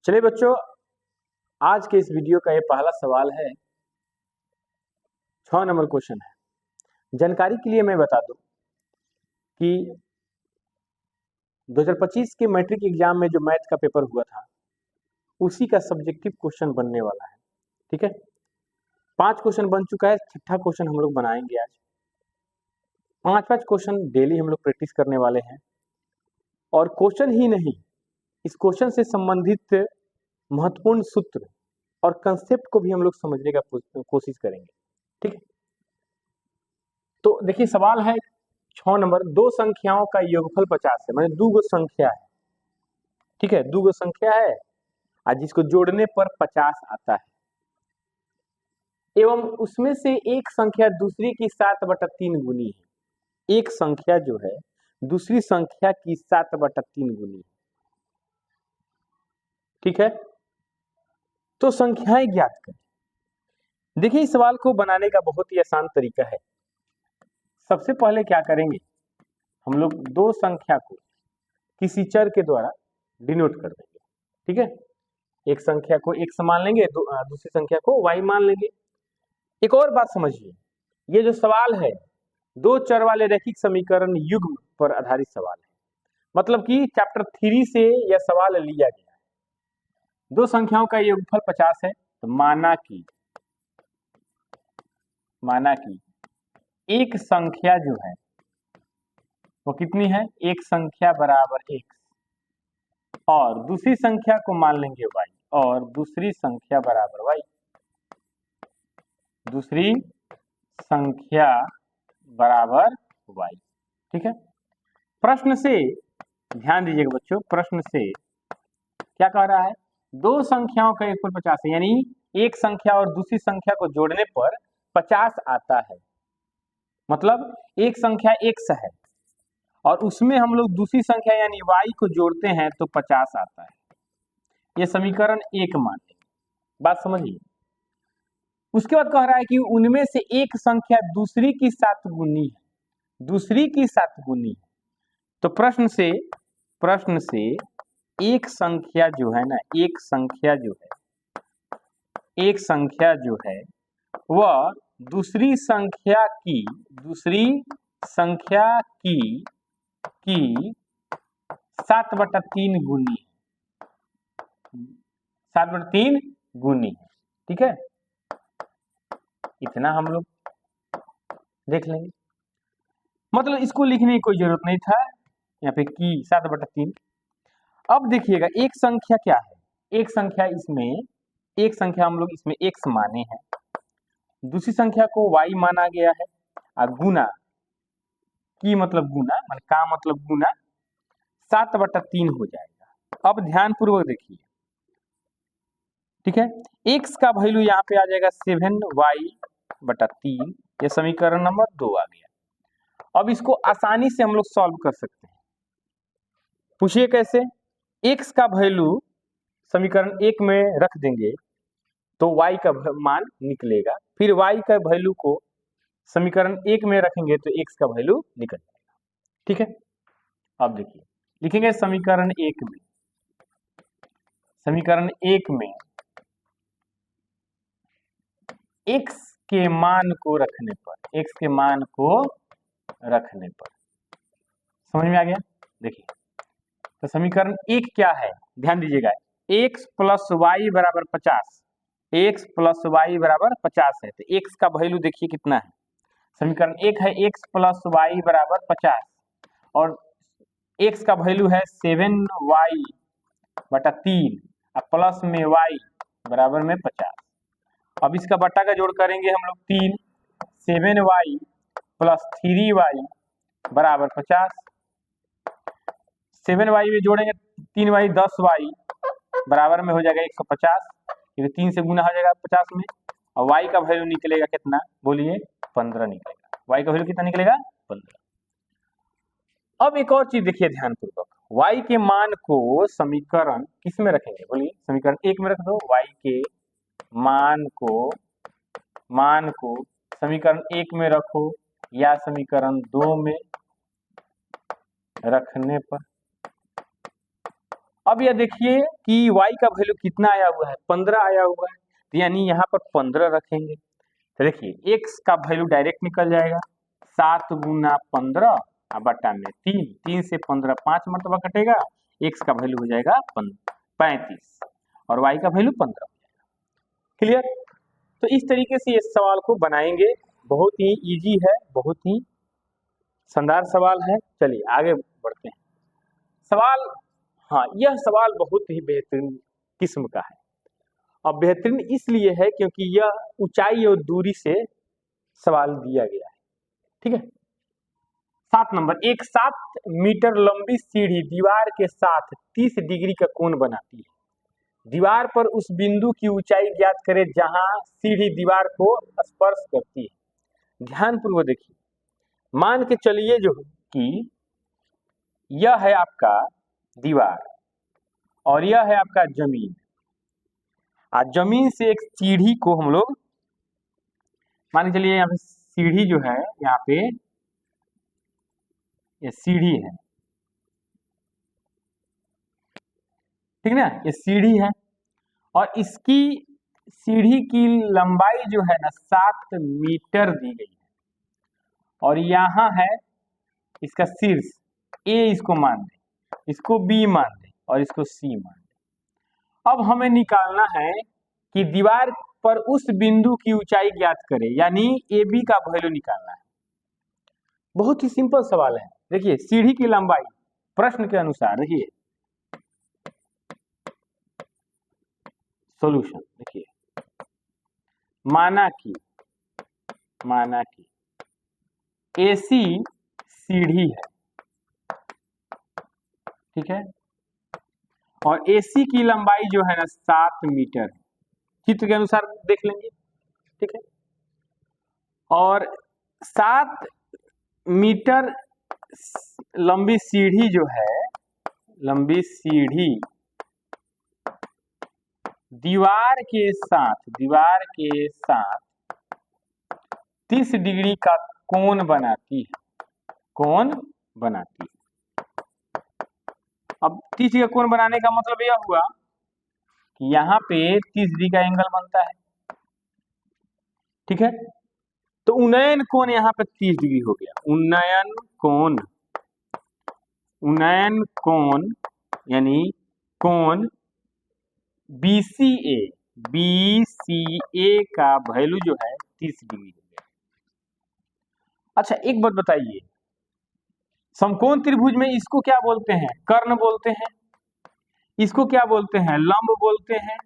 चलिए बच्चों, आज के इस वीडियो का ये पहला सवाल है। 6 नंबर क्वेश्चन है। जानकारी के लिए मैं बता दूं कि 2025 के मैट्रिक एग्जाम में जो मैथ का पेपर हुआ था उसी का सब्जेक्टिव क्वेश्चन बनने वाला है। ठीक है, 5 क्वेश्चन बन चुका है, छठा क्वेश्चन हम लोग बनाएंगे आज। 5 क्वेश्चन डेली हम लोग प्रैक्टिस करने वाले हैं और क्वेश्चन ही नहीं, इस क्वेश्चन से संबंधित महत्वपूर्ण सूत्र और कंसेप्ट को भी हम लोग समझने का कोशिश करेंगे। ठीक है, तो देखिए सवाल है 6 नंबर। दो संख्याओं का योगफल 50 है, मतलब 2 गो संख्या है। ठीक है, 2 गो संख्या है और जिसको जोड़ने पर 50 आता है एवं उसमें से एक संख्या दूसरी की 7/3 गुनी है। एक संख्या जो है दूसरी संख्या की 7/3 गुनी है। ठीक है, तो संख्याएं ज्ञात करें। देखिए इस सवाल को बनाने का बहुत ही आसान तरीका है। सबसे पहले क्या करेंगे, हम लोग दो संख्या को किसी चर के द्वारा डिनोट कर देंगे। ठीक है, एक संख्या को x मान लेंगे, दूसरी संख्या को y मान लेंगे। एक और बात समझिए, ये जो सवाल है दो चर वाले रैखिक समीकरण युग्म पर आधारित सवाल है। मतलब कि चैप्टर 3 से यह सवाल लिया गया है। दो संख्याओं का योगफल 50 है, तो माना कि एक संख्या जो है वो कितनी है, एक संख्या बराबर x और दूसरी संख्या को मान लेंगे y और दूसरी संख्या बराबर y। दूसरी संख्या बराबर y। ठीक है, प्रश्न से ध्यान दीजिएगा बच्चों, प्रश्न से क्या कह रहा है, दो संख्याओं का योगफल 50 है, यानी एक संख्या और दूसरी संख्या को जोड़ने पर 50 आता है। मतलब एक संख्या x है और उसमें हम लोग दूसरी संख्या यानी y को जोड़ते हैं तो 50 आता है। यह समीकरण 1 माने, बात समझिए। उसके बाद कह रहा है कि उनमें से एक संख्या दूसरी की 7 गुनी है, दूसरी की 7 गुनी है। तो प्रश्न से एक संख्या जो है ना, एक संख्या जो है वह दूसरी संख्या की 7/3 गुनी है, 7/3 गुनी है। ठीक है, इतना हम लोग देख लेंगे। मतलब इसको लिखने की कोई जरूरत नहीं था, यहाँ पे की 7/3। अब देखिएगा एक संख्या क्या है, एक संख्या हम लोग इसमें x माने हैं, दूसरी संख्या को y माना गया है और गुना की मतलब गुना, मतलब का मतलब गुना 7/3 हो जाएगा। अब ध्यान पूर्वक देखिए। ठीक है, x का वैल्यू यहाँ पे आ जाएगा 7y/3, यह समीकरण नंबर 2 आ गया। अब इसको आसानी से हम लोग सॉल्व कर सकते हैं। पूछिए कैसे, x का वैल्यू समीकरण 1 में रख देंगे तो y का मान निकलेगा, फिर y का वैल्यू को समीकरण 1 में रखेंगे तो x का वैल्यू निकल जाएगा। ठीक है, अब देखिए लिखेंगे समीकरण 1 में x के मान को रखने पर, समझ में आ गया। देखिए तो समीकरण 1 क्या है, ध्यान दीजिएगा, x प्लस वाई बराबर 50, x प्लस वाई बराबर 50 है। तो x का वैल्यू देखिए कितना है, समीकरण 1 है x प्लस वाई बराबर 50 और x का वैल्यू है 7y/3 और प्लस में y बराबर में 50। अब इसका बट्टा का जोड़ करेंगे हम लोग 3, 7y प्लस 3y बराबर 50। 7y में जोड़ेंगे 3y 10y बराबर में हो जाएगा 150, क्योंकि 3 से गुना हो जाएगा 50 में, और y का वैल्यू निकलेगा कितना, बोलिए 15 निकलेगा। y का वैल्यू कितना निकलेगा, 15। अब एक और चीज देखिए ध्यान पूर्वक, y के मान को समीकरण किस में रखेंगे, बोलिए समीकरण 1 में रख दो। y के मान को समीकरण 1 में रखो या समीकरण 2 में रखने पर। अब यह देखिए कि y का वैल्यू कितना आया हुआ है, 15 आया हुआ है, तो यानी यहाँ पर 15 रखेंगे। तो देखिए x का वैल्यू डायरेक्ट निकल जाएगा, 7 गुना 15 बटा में 3, 3 से 15 5 मरतबा कटेगा, x का वैल्यू हो जाएगा 35 और y का वैल्यू 15 हो जाएगा। क्लियर? तो इस तरीके से इस सवाल को बनाएंगे, बहुत ही इजी है, बहुत ही शानदार सवाल है। चलिए आगे बढ़ते हैं। सवाल, हाँ यह सवाल बहुत ही बेहतरीन किस्म का है। अब बेहतरीन इसलिए है क्योंकि यह ऊंचाई और दूरी से सवाल दिया गया है। ठीक है, 7 नंबर, एक 7 मीटर लंबी सीढ़ी दीवार के साथ 30 डिग्री का कोण बनाती है। दीवार पर उस बिंदु की ऊंचाई ज्ञात करें जहां सीढ़ी दीवार को स्पर्श करती है। ध्यानपूर्वक देखिए, मान के चलिए जो कि यह है आपका दीवार और यह है आपका जमीन। आज जमीन से एक सीढ़ी को हम लोग, मान के चलिए यहाँ पे सीढ़ी जो है, यहाँ पे ये सीढ़ी है, ठीक ना, ये सीढ़ी है और इसकी सीढ़ी की लंबाई जो है ना 7 मीटर दी गई है और यहाँ है इसका शीर्ष A, इसको मान दे, इसको B मान दे और इसको C मान दे। अब हमें निकालना है कि दीवार पर उस बिंदु की ऊंचाई ज्ञात करें, यानी AB का वैल्यू निकालना है। बहुत ही सिंपल सवाल है। देखिए सीढ़ी की लंबाई प्रश्न के अनुसार, देखिए सॉल्यूशन, देखिए माना कि AC सीढ़ी है, ठीक है, और AC की लंबाई जो है ना 7 मीटर है, चित्र के अनुसार देख लेंगे, ठीक है, और 7 मीटर लंबी सीढ़ी जो है, लंबी सीढ़ी दीवार के साथ 30 डिग्री का कोण बनाती है, अब 30 का कोण बनाने का मतलब यह हुआ कि यहाँ पे 30 डिग्री का एंगल बनता है, ठीक है, तो उन्नयन कोण यहाँ पे 30 डिग्री हो गया। उन्नयन कोण यानी कोण BCA का वैल्यू जो है 30 डिग्री हो गया। अच्छा एक बात बताइए, समकोण त्रिभुज में इसको क्या बोलते हैं? कर्ण बोलते हैं, इसको क्या बोलते हैं? लंब बोलते हैं,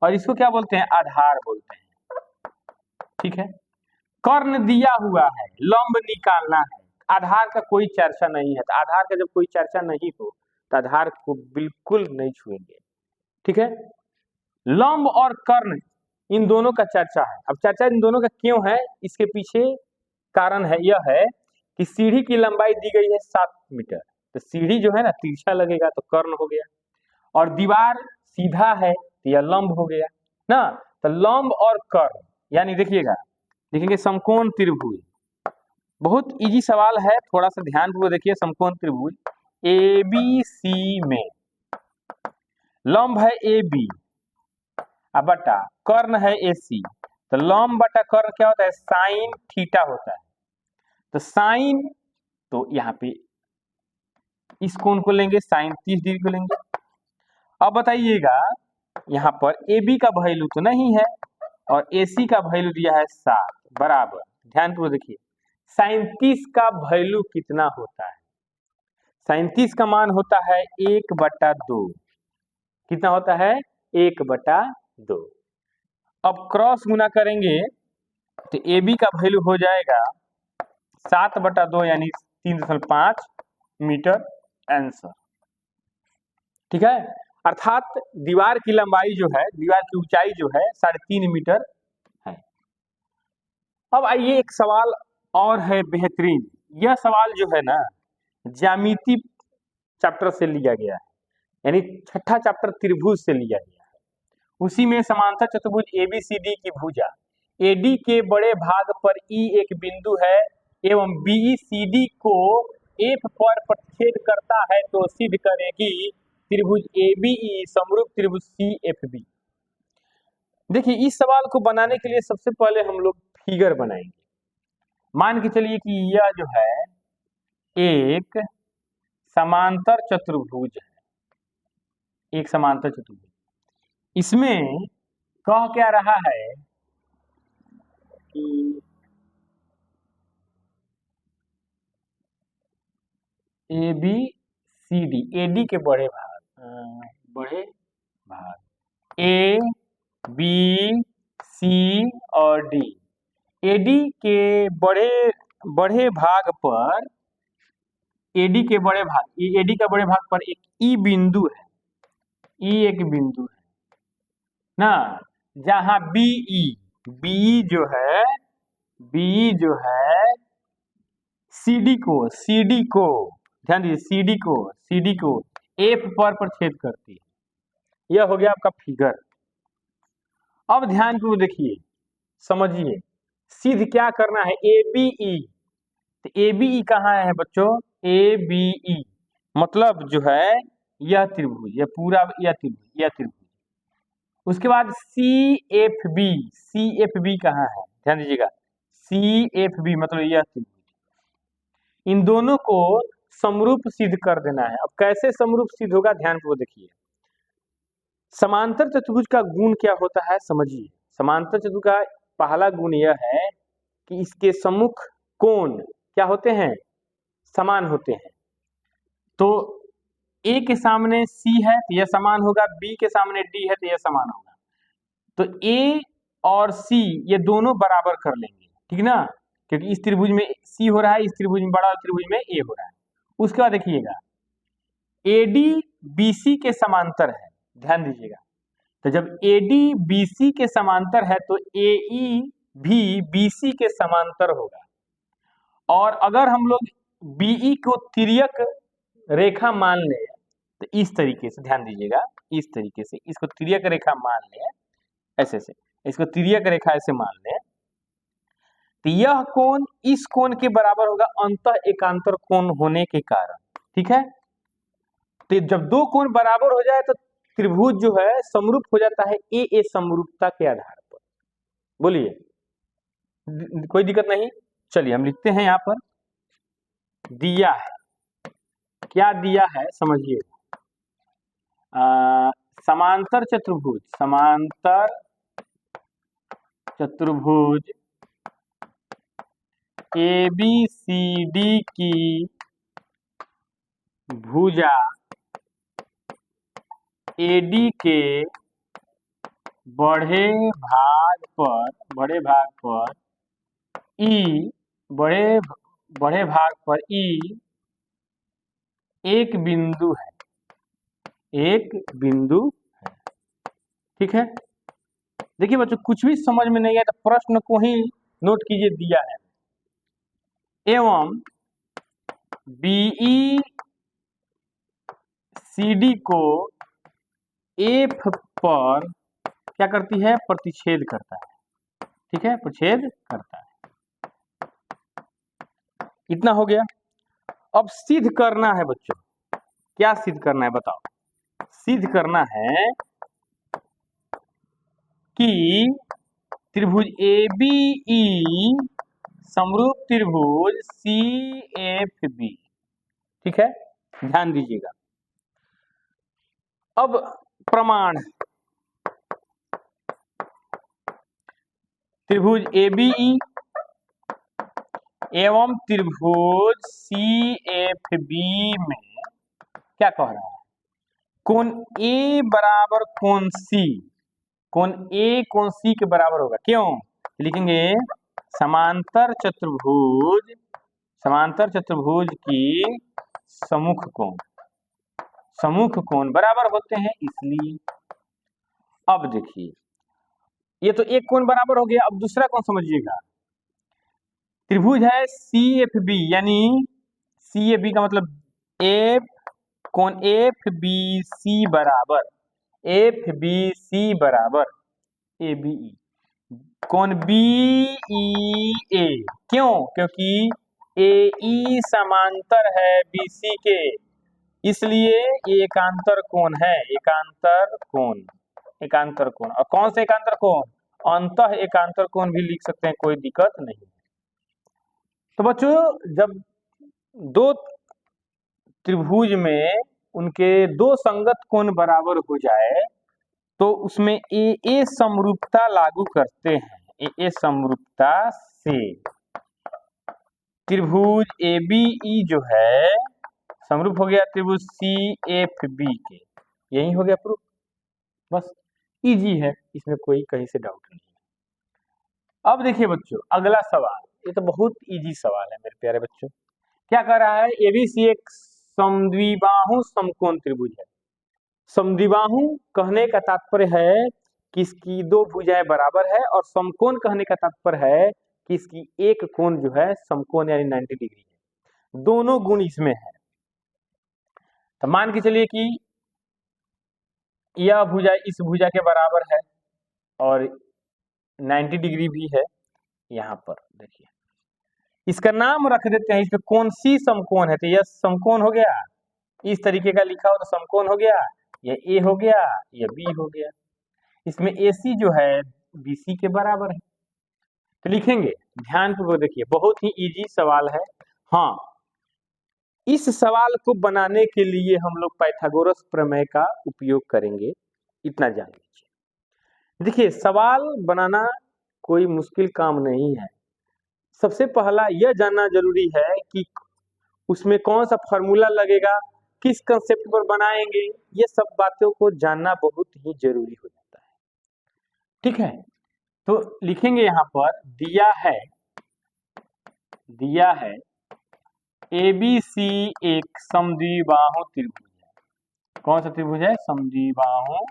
और इसको क्या बोलते हैं? आधार बोलते हैं, ठीक है। कर्ण दिया हुआ है, लंब निकालना है, आधार का कोई चर्चा नहीं है। तो आधार का जब कोई चर्चा नहीं हो तो आधार को बिल्कुल नहीं छुएंगे, ठीक है। लंब और कर्ण इन दोनों का चर्चा है। अब चर्चा इन दोनों का क्यों है, इसके पीछे कारण है, यह है कि सीढ़ी की लंबाई दी गई है 7 मीटर, तो सीढ़ी जो है ना तिरछा लगेगा तो कर्ण हो गया, और दीवार सीधा है तो यह लंब हो गया ना। तो लंब और कर्ण यानी देखिएगा, देखेंगे समकोण त्रिभुज, बहुत इजी सवाल है, थोड़ा सा ध्यानपूर्वक देखिए। समकोण त्रिभुज ABC में लंब है AB बटा कर्ण है AC, तो लंब बटा कर्ण क्या होता है? साइन थीटा होता है। तो साइन, तो यहाँ पे इस कोण को लेंगे, साइन 30 डिग्री को लेंगे। अब बताइएगा यहाँ पर AB का वैल्यू तो नहीं है और AC का वैल्यू दिया है 7 बराबर, ध्यानपूर्वक देखिए, साइन 30 का वैल्यू कितना होता है? साइन 30 का मान होता है 1/2। कितना होता है? 1/2। अब क्रॉस गुना करेंगे तो AB का वैल्यू हो जाएगा 7/2 यानी 3.5 मीटर आंसर, ठीक है। अर्थात दीवार की लंबाई जो है, दीवार की ऊंचाई जो है 3.5 मीटर है। अब आइए एक सवाल और है बेहतरीन। यह सवाल जो है ना ज्यामिति चैप्टर से लिया गया है, यानी छठा चैप्टर त्रिभुज से लिया गया है। उसी में समांतर चतुर्भुज ABCD की भुजा AD के बड़े भाग पर E एक बिंदु है एवं BCD को F पर प्रतिच्छेद करता है, तो सिद्ध करें कि त्रिभुज ABE समरूप त्रिभुज CFB। देखिए इस सवाल को बनाने के लिए सबसे पहले हम लोग फिगर बनाएंगे। मान के चलिए कि यह जो है एक समांतर चतुर्भुज है, एक समांतर चतुर्भुज। इसमें कह क्या रहा है कि ABCD, AD के बड़े भाग A B C और D, AD के बड़े भाग पर, AD के बड़े भाग, AD का बड़े भाग पर एक E बिंदु है, E एक बिंदु है ना, जहां BE जो है CD को ध्यान दीजिए, CD को F पर छेद करती है। यह हो गया आपका फिगर। अब ध्यान को देखिए, समझिए, सिद्ध क्या करना है, ABE। तो ABE कहाँ है बच्चों, ABE मतलब जो है यह त्रिभुज, यह पूरा यह त्रिभुज। उसके बाद CFB कहाँ है, ध्यान दीजिएगा, CFB मतलब यह त्रिभुज। इन दोनों को समरूप सिद्ध कर देना है। अब कैसे समरूप सिद्ध होगा, ध्यान को देखिए। समांतर चतुर्भुज का गुण क्या होता है समझिए। समांतर चतुर्भुज का पहला गुण यह है कि इसके सम्मुख कोण क्या होते हैं, समान होते हैं। तो A के सामने C है तो यह समान होगा, B के सामने D है तो यह समान होगा। तो A और C ये दोनों बराबर कर लेंगे, ठीक ना, क्योंकि इस त्रिभुज में C हो रहा है, इस त्रिभुज में बड़ा त्रिभुज में A हो रहा है। उसके बाद देखिएगा AD BC के समांतर है, ध्यान दीजिएगा। तो जब AD BC के समांतर है तो AE भी BC के समांतर होगा। और अगर हम लोग BE को तिर्यक रेखा मान ले तो इस तरीके से, ध्यान दीजिएगा, इस तरीके से इसको तिर्यक रेखा मान ले, ऐसे से इसको तिर्यक रेखा ऐसे मान ले, तो यह कोण इस कोण के बराबर होगा अंतः एकांतर कोण होने के कारण, ठीक है। तो जब दो कोण बराबर हो जाए तो त्रिभुज जो है समरूप हो जाता है ए समरूपता के आधार पर। बोलिए, कोई दिक्कत नहीं। चलिए हम लिखते हैं, यहां पर दिया है, क्या दिया है समझिए। समांतर चतुर्भुज ABCD की भुजा AD के बड़े भाग पर E एक बिंदु है, ठीक है। देखिए बच्चों, कुछ भी समझ में नहीं आया तो प्रश्न को ही नोट कीजिए, दिया है। एवं BECD को F पर क्या करती है, प्रतिच्छेद करता है, ठीक है, प्रतिच्छेद करता है। इतना हो गया। अब सिद्ध करना है बच्चों, क्या सिद्ध करना है बताओ। सिद्ध करना है कि त्रिभुज ABE समरूप त्रिभुज CFB, ठीक है, ध्यान दीजिएगा। अब प्रमाण, त्रिभुज ABE एवं त्रिभुज CFB में क्या कह रहा है, कोण A बराबर कोण C, कोण A कोण C के बराबर होगा। क्यों लिखेंगे, समांतर चतुर्भुज की सम्मुख कोण बराबर होते हैं, इसलिए। अब देखिए, ये तो एक कोण बराबर हो गया। अब दूसरा कोण समझिएगा, त्रिभुज है CFB, यानी CFB का मतलब कोण FBC बराबर ABE, कोण BEA। क्यों, क्योंकि AE समांतर है BC के, इसलिए ये एकांतर कोण है, एकांतर कोण, एकांतर कोण। और कौन सा एकांतर कोण? अंतः एकांतर कोण भी लिख सकते हैं, कोई दिक्कत नहीं। तो बच्चों जब दो त्रिभुज में उनके दो संगत कोण बराबर हो जाए तो उसमें ए समरूपता लागू करते हैं। ए समरूपता से त्रिभुज ए बी ई जो है समरूप हो गया त्रिभुज सी एफ बी के। यही हो गया प्रूफ। बस इजी है, इसमें कोई कहीं से डाउट नहीं है। अब देखिए बच्चों अगला सवाल, ये तो बहुत इजी सवाल है मेरे प्यारे बच्चों। क्या कह रहा है? एबीसी एक समद्विबाहु समकोण त्रिभुज है। समद्विबाहु कहने का तात्पर्य है कि इसकी दो भुजाएं बराबर है, और समकोण कहने का तात्पर्य है कि इसकी एक कोण जो है समकोण यानी 90 डिग्री है। दोनों गुण इसमें है। तो मान के चलिए कि यह भुजा इस भुजा के बराबर है और 90 डिग्री भी है। यहाँ पर देखिए इसका नाम रख देते हैं, इसमें कौन सी समकोण है, तो यह समकोण हो गया। इस तरीके का लिखा हो तो समकोण हो गया, यह ए हो गया, यह बी हो गया। इसमें AC जो है BC के बराबर है। तो लिखेंगे, ध्यानपूर्वक देखिए, बहुत ही इजी सवाल है। हाँ, इस सवाल को बनाने के लिए हम लोग पाइथागोरस प्रमेय का उपयोग करेंगे, इतना जान लीजिए। देखिए सवाल बनाना कोई मुश्किल काम नहीं है। सबसे पहला यह जानना जरूरी है कि उसमें कौन सा फॉर्मूला लगेगा, किस कंसेप्ट पर बनाएंगे, ये सब बातों को जानना बहुत ही जरूरी हो जाता है। ठीक है, तो लिखेंगे यहाँ पर दिया है ABC एक समद्विबाहु त्रिभुज है। कौन सा त्रिभुज है? समद्विबाहु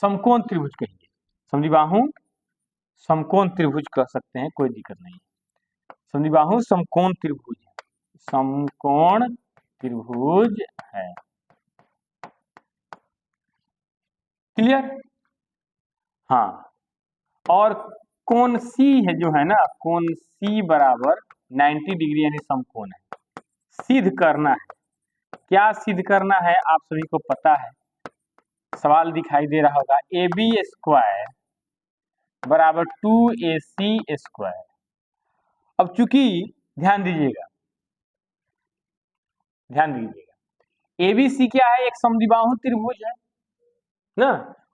समकोण त्रिभुज कहिए, समद्विबाहु समकोण त्रिभुज कह सकते हैं, कोई दिक्कत नहीं है। समद्विबाहु समकोण त्रिभुज है, समकोण त्रिभुज है। क्लियर? हाँ, और कोण C है जो है ना, कोण C बराबर 90 डिग्री यानी समकोण है। सिद्ध करना है। क्या सिद्ध करना है आप सभी को पता है, सवाल दिखाई दे रहा होगा। AB स्क्वायर बराबर 2AC स्क्वायर। अब चूंकि ध्यान दीजिएगा ABC क्या है? एक समद्विबाहु त्रिभुज है ना,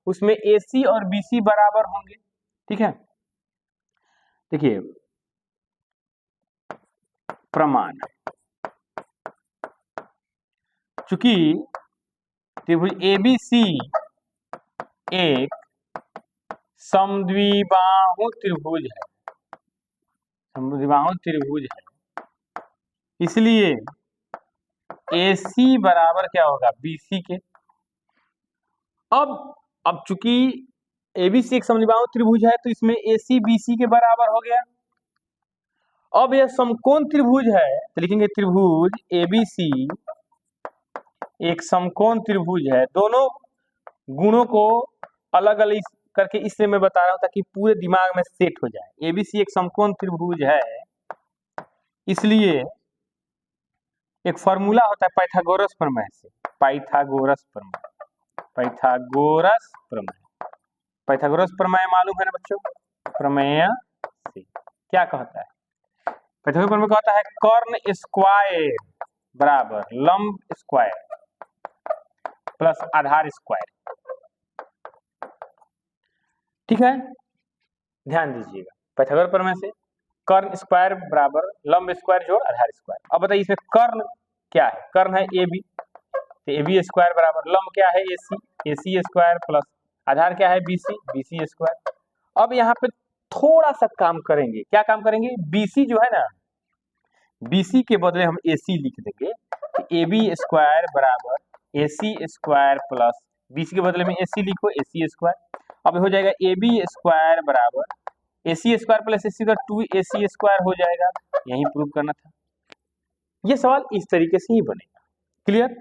उसमें AC और BC बराबर होंगे। ठीक है, देखिए प्रमाण, चूंकि त्रिभुज ABC एक समद्विबाहु त्रिभुज है, समद्विबाहु त्रिभुज है, इसलिए AC बराबर क्या होगा? BC के। अब चूंकि ABC एक समद्विबाहु त्रिभुज है तो इसमें AC BC के बराबर हो गया। अब यह समकोण त्रिभुज है तो लिखेंगे त्रिभुज ABC एक समकोण त्रिभुज है। दोनों गुणों को अलग अलग करके इसलिए मैं बता रहा हूं ताकि पूरे दिमाग में सेट हो जाए। ABC एक समकोण त्रिभुज है, इसलिए एक फॉर्मूला होता है पाइथागोरस प्रमेय से, पाइथागोरस प्रमेय मालूम है ना बच्चों? प्रमेय से क्या कहता है? पाइथागोरस प्रमेय कहता है कर्ण स्क्वायर बराबर लंब स्क्वायर प्लस आधार स्क्वायर। ठीक है, ध्यान दीजिएगा, पाइथागोरस प्रमेय से कर्ण स्क्वायर बराबर लंब स्क्वायर जोड़ आधार स्क्वायर। अब बताइए इसमें कर्ण क्या है? कर्ण है AB, तो AB स्क्वायर बराबर लंब क्या है? AC स्क्वायर प्लस आधार क्या है? BC square. अब यहाँ पे थोड़ा सा काम करेंगे। क्या काम करेंगे? BC जो है ना, BC के बदले हम AC लिख देंगे। तो AB स्क्वायर बराबर AC स्क्वायर प्लस BC के बदले में AC लिखो, AC स्क्वायर। अब हो जाएगा AB स्क्वायर बराबर AC स्क्वायर प्लस AC का 2AC स्क्वायर हो जाएगा। यही प्रूव करना था। ये सवाल इस तरीके से ही बनेगा। क्लियर?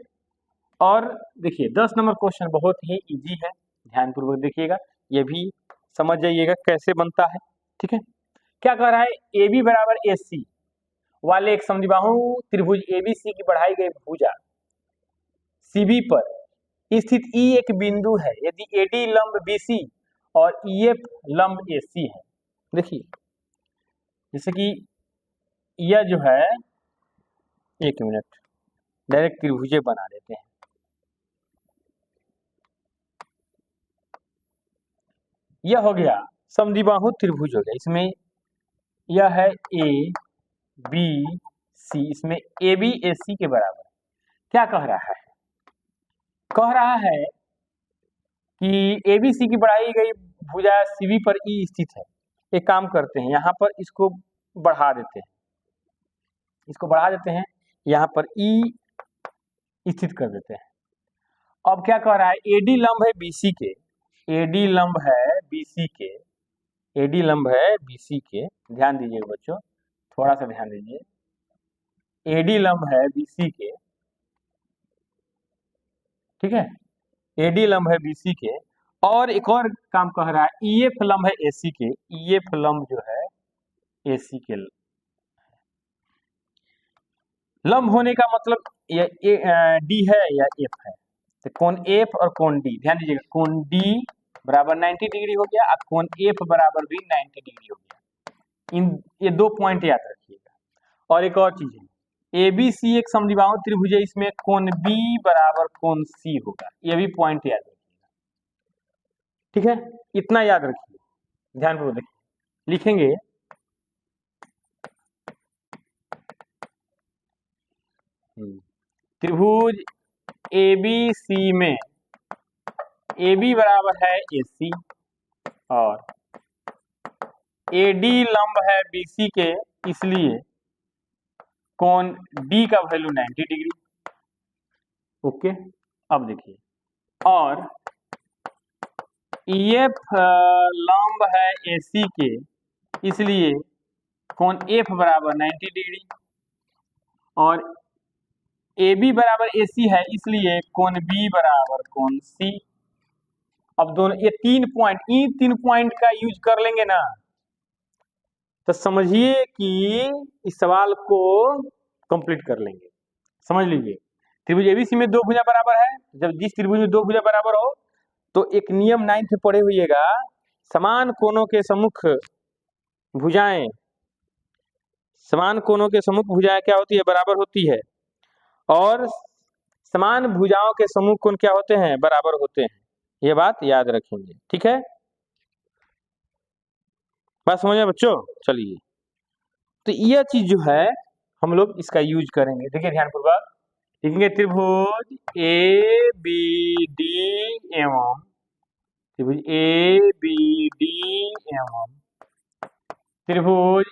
और देखिए 10 नंबर क्वेश्चन बहुत ही इजी है, ध्यानपूर्वक देखिएगा, ये भी समझ जाइएगा कैसे बनता है। ठीक है, क्या कह रहा है? AB बराबर AC, वाले एक समद्विबाहु त्रिभुज एबीसी की बढ़ाई गई भुजा सीबी पर स्थित ई एक बिंदु है यदि एडी लंब बीसी और ईएफ लंब एसी है। देखिए जैसे कि यह जो है, एक मिनट, डायरेक्ट त्रिभुजे बना देते हैं। यह हो गया समद्विबाहु त्रिभुज हो गया। इसमें यह है ए बी सी, इसमें ए बी ए सी के बराबर। क्या कह रहा है? कह रहा है कि ए बी सी की बढ़ाई गई भुजा सीबी पर ई स्थित है। एक काम करते हैं, यहाँ पर इसको बढ़ा देते हैं, इसको बढ़ा देते हैं, यहाँ पर ई स्थित कर देते हैं। अब क्या कह रहा है? एडी लंब है बीसी के, एडी लंब है बीसी के, एडी लंब है बीसी के, ध्यान दीजिएगा बच्चों, थोड़ा सा ध्यान दीजिए। एडी लंब है बीसी के, ठीक है, एडी लंब है बीसी के, और एक और काम कह रहा है ईएफ लंब है एसी के, ईएफ लंब जो है एसी के। लंब होने का मतलब डी है या एफ है, तो कोण एफ और कोण डी, ध्यान दीजिएगा, कोण डी बराबर 90 डिग्री हो गया और कोण एफ बराबर भी 90 डिग्री हो गया। ये 2 पॉइंट याद रखिएगा। और एक और चीज है, ए बी सी एक समद्विबाहु त्रिभुज है, इसमें कोण बी बराबर कोण सी होगा, ये भी पॉइंट याद रखिएगा, ठीक है, इतना याद रखिए, ध्यानपूर्वक देखिए, लिखेंगे त्रिभुज ए बी सी में ए बी बराबर है ए सी और ए डी लंब है बी सी के, इसलिए कोण डी का वैल्यू 90 डिग्री। ओके, अब देखिए, और ईएफ लंब है ए सी के, इसलिए कोण एफ बराबर 90 डिग्री, और ए बी बराबर ए सी है, इसलिए कोण बी बराबर कोण सी। अब दोनों ये 3 पॉइंट का यूज कर लेंगे ना, तो समझिए कि इस सवाल को कंप्लीट कर लेंगे। समझ लीजिए, त्रिभुज एबीसी में 2 भुजा बराबर है, जब जिस त्रिभुज में 2 भुजा बराबर हो तो एक नियम 9th में पढ़े हुइएगा, समान कोणों के सम्मुख भुजाएं, समान कोणों के सम्मुख भुजाएं क्या होती है? बराबर होती है, और समान भुजाओं के सम्मुख कोण क्या होते हैं? बराबर होते हैं। ये बात याद रखेंगे, ठीक है, बात समझ में बच्चों? चलिए, तो यह चीज जो है हम लोग इसका यूज करेंगे। देखिए ध्यानपूर्वक लिखेंगे, त्रिभुज ए बी डी एवं त्रिभुज ए बी डी एवं त्रिभुज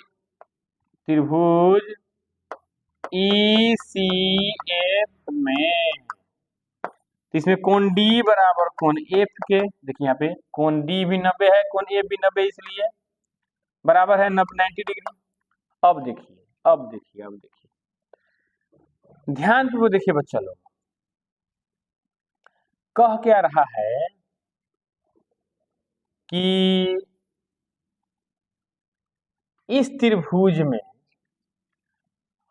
ई सी एफ में, इसमें कोण डी बराबर कोण एफ के, देखिए यहाँ पे कोण डी भी 90 है, कोण एफ भी 90, इसलिए बराबर है 90 डिग्री। अब देखिए, ध्यान पूर्वक देखिए बच्चा लोग, कह क्या रहा है कि इस त्रिभुज में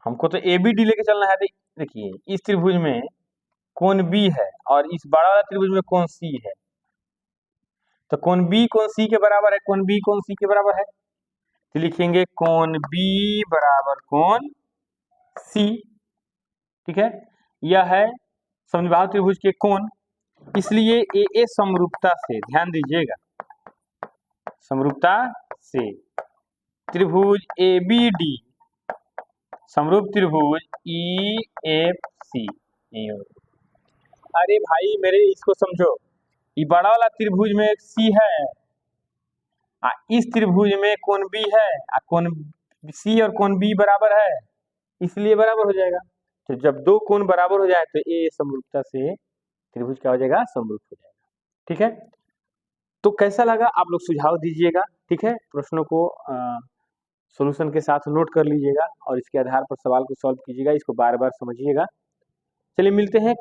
हमको तो ए बी डी लेके चलना है। देखिए इस त्रिभुज में कोण बी है और इस बड़ा वाला त्रिभुज में कोण सी है, तो कोण बी कोण सी के बराबर है, कोण बी कोण सी के बराबर है, तो लिखेंगे कोण बी बराबर कोण सी, ठीक है। यह है समद्विबाहु त्रिभुज के कोण, इसलिए ए समरूपता से, ध्यान दीजिएगा, समरूपता से त्रिभुज ए बी डी समरूप त्रिभुज ई एफ सी। अरे भाई मेरे इसको समझो, ये बड़ा वाला त्रिभुज में एक सी है, इस त्रिभुज में कोण बी है, कोण सी और कोण बी बराबर है, इसलिए बराबर हो जाएगा। तो जब 2 कोण बराबर हो जाए तो ए समरूपता से त्रिभुज क्या हो जाएगा? समरूप हो जाएगा, ठीक है। तो कैसा लगा आप लोग सुझाव दीजिएगा, ठीक है, प्रश्नों को सॉल्यूशन के साथ नोट कर लीजिएगा और इसके आधार पर सवाल को सॉल्व कीजिएगा, इसको बार बार समझिएगा। चलिए मिलते हैं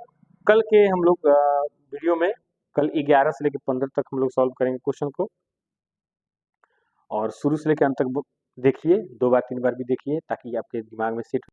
कल के हम लोग वीडियो में, कल 11 से लेकर 15 तक हम लोग सॉल्व करेंगे क्वेश्चन को, और शुरू से लेकर अंत तक देखिए, 2 बार 3 बार भी देखिए ताकि आपके दिमाग में सेट